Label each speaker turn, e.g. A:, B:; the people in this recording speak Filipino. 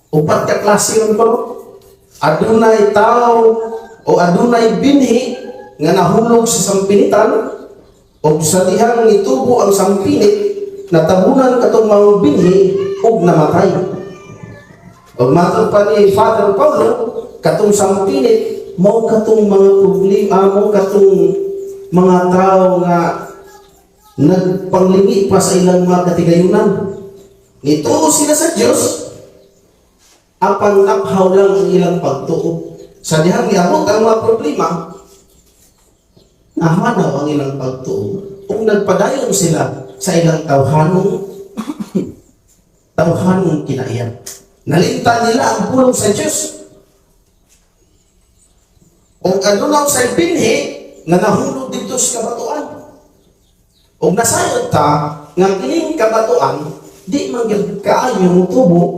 A: Upat ka klase yun ko. Adunay tao o adunay binhi nga nahulog sa sampinitan o sa dihang nitubo ang sampinit natabunan katong mga binhi o namatay. O matod pa ni Father Paulo, katong sampinit, mo katong mga problema, mo katong mga tao nga nagpanglimi pa sa ilang mga katigayunan. Nituo sila sa Diyos, apang naphaw lang ang ilang pagtuo. Sa dihang niabot ang mga problema, nahanaw ang ilang pagtuo. Kung nagpadayon sila sa ilang tawhanong kinaiyan. Nalintan nila ang pulong sa Diyos. Kung ano lang sa binhi, nga nahulog dito sa kabatuan. Kung nasayod ta, nga kining kabatuan, di man kaayo tubo